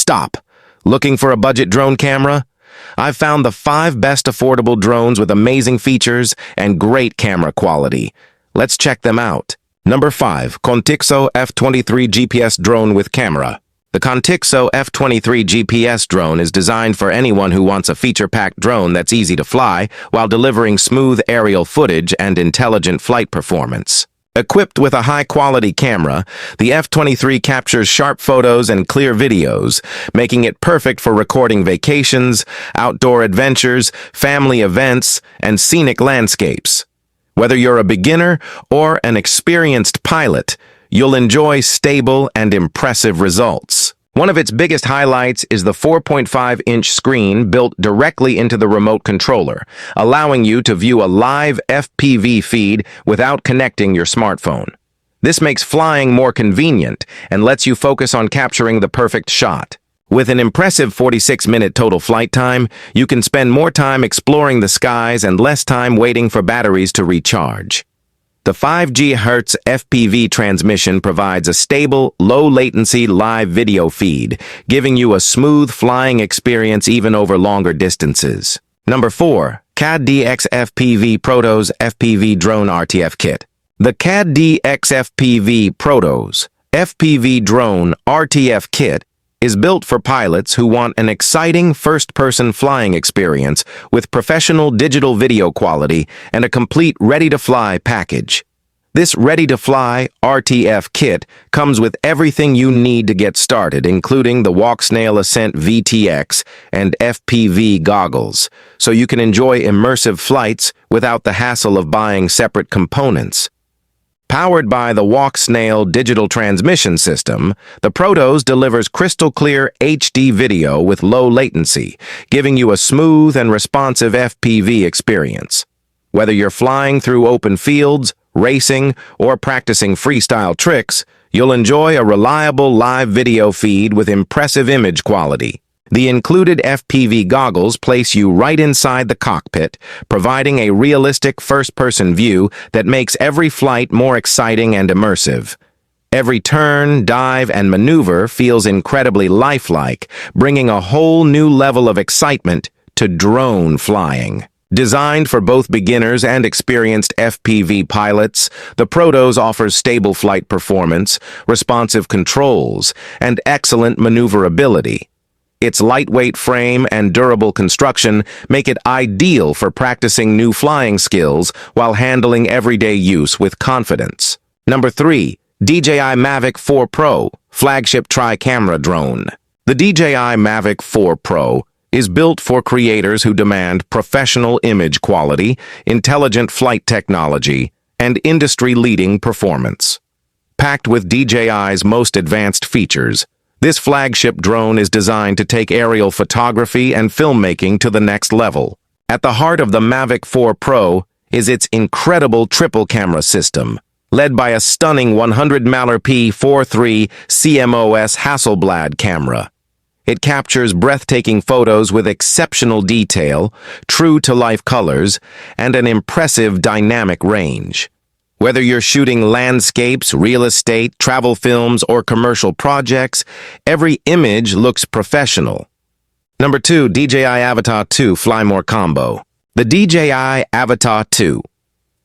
Stop! Looking for a budget drone camera? I've found the 5 best affordable drones with amazing features and great camera quality. Let's check them out. Number 5. Contixo F23 GPS Drone with Camera. The Contixo F23 GPS drone is designed for anyone who wants a feature-packed drone that's easy to fly while delivering smooth aerial footage and intelligent flight performance. Equipped with a high-quality camera, the F23 captures sharp photos and clear videos, making it perfect for recording vacations, outdoor adventures, family events, and scenic landscapes. Whether you're a beginner or an experienced pilot, you'll enjoy stable and impressive results. One of its biggest highlights is the 4.5-inch screen built directly into the remote controller, allowing you to view a live FPV feed without connecting your smartphone. This makes flying more convenient and lets you focus on capturing the perfect shot. With an impressive 46-minute total flight time, you can spend more time exploring the skies and less time waiting for batteries to recharge. The 5 GHz FPV transmission provides a stable, low-latency live video feed, giving you a smooth flying experience even over longer distances. Number 4. CAD-DX FPV Protos FPV Drone RTF Kit. The CAD-DX FPV Protos FPV Drone RTF Kit is built for pilots who want an exciting first-person flying experience with professional digital video quality and a complete ready-to-fly package. This ready-to-fly RTF kit comes with everything you need to get started, including the Walksnail Ascent VTX and FPV goggles, so you can enjoy immersive flights without the hassle of buying separate components. Powered by the Walksnail digital transmission system, the Protos delivers crystal-clear HD video with low latency, giving you a smooth and responsive FPV experience. Whether you're flying through open fields, racing, or practicing freestyle tricks, you'll enjoy a reliable live video feed with impressive image quality. The included FPV goggles place you right inside the cockpit, providing a realistic first-person view that makes every flight more exciting and immersive. Every turn, dive, and maneuver feels incredibly lifelike, bringing a whole new level of excitement to drone flying. Designed for both beginners and experienced FPV pilots, the Protos offers stable flight performance, responsive controls, and excellent maneuverability. Its lightweight frame and durable construction make it ideal for practicing new flying skills while handling everyday use with confidence. Number 3. DJI Mavic 4 Pro Flagship Tri-Camera Drone. The DJI Mavic 4 Pro is built for creators who demand professional image quality, intelligent flight technology, and industry-leading performance. Packed with DJI's most advanced features, this flagship drone is designed to take aerial photography and filmmaking to the next level. At the heart of the Mavic 4 Pro is its incredible triple-camera system, led by a stunning 100-P 4.3 CMOS Hasselblad camera. It captures breathtaking photos with exceptional detail, true-to-life colors, and an impressive dynamic range. Whether you're shooting landscapes, real estate, travel films, or commercial projects, every image looks professional. Number 2. DJI Avata 2 Fly More Combo. The DJI Avata 2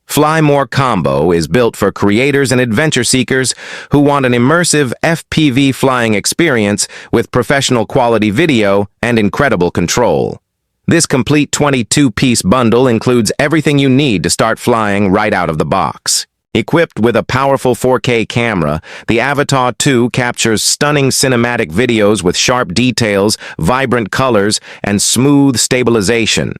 Fly More Combo is built for creators and adventure seekers who want an immersive FPV flying experience with professional quality video and incredible control. This complete 22-piece bundle includes everything you need to start flying right out of the box. Equipped with a powerful 4K camera, the Avata 2 captures stunning cinematic videos with sharp details, vibrant colors, and smooth stabilization.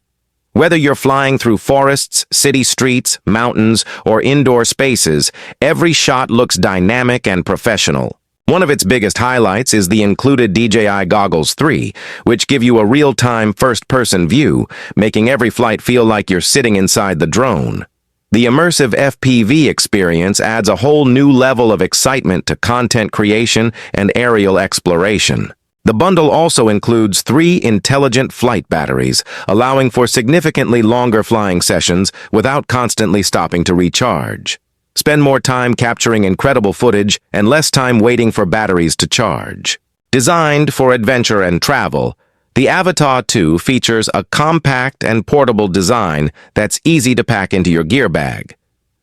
Whether you're flying through forests, city streets, mountains, or indoor spaces, every shot looks dynamic and professional. One of its biggest highlights is the included DJI Goggles 3, which give you a real-time first-person view, making every flight feel like you're sitting inside the drone. The immersive FPV experience adds a whole new level of excitement to content creation and aerial exploration. The bundle also includes 3 intelligent flight batteries, allowing for significantly longer flying sessions without constantly stopping to recharge. Spend more time capturing incredible footage and less time waiting for batteries to charge. Designed for adventure and travel, the Avatar 2 features a compact and portable design that's easy to pack into your gear bag.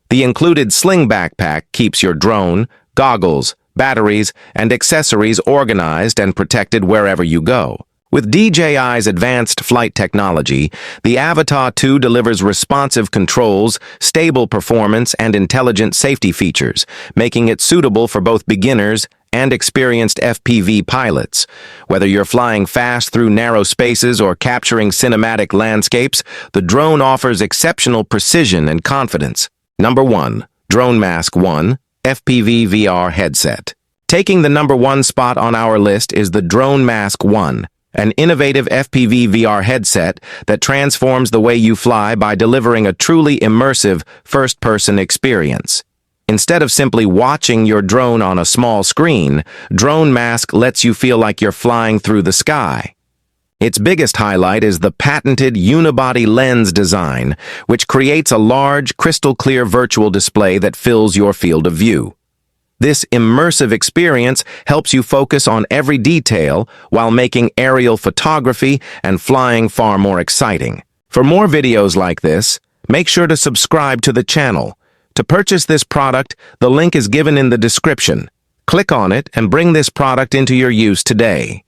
The included sling backpack keeps your drone, goggles, batteries, and accessories organized and protected wherever you go. With DJI's advanced flight technology, the Avatar 2 delivers responsive controls, stable performance, and intelligent safety features, making it suitable for both beginners and experienced FPV pilots. Whether you're flying fast through narrow spaces or capturing cinematic landscapes, the drone offers exceptional precision and confidence. Number 1. Drone Mask 1 FPV VR Headset. Taking the number 1 spot on our list is the Drone Mask 1, an innovative FPV VR headset that transforms the way you fly by delivering a truly immersive first-person experience. Instead of simply watching your drone on a small screen, Drone Mask lets you feel like you're flying through the sky. Its biggest highlight is the patented Unibody lens design, which creates a large, crystal-clear virtual display that fills your field of view. This immersive experience helps you focus on every detail while making aerial photography and flying far more exciting. For more videos like this, make sure to subscribe to the channel. To purchase this product, the link is given in the description. Click on it and bring this product into your use today.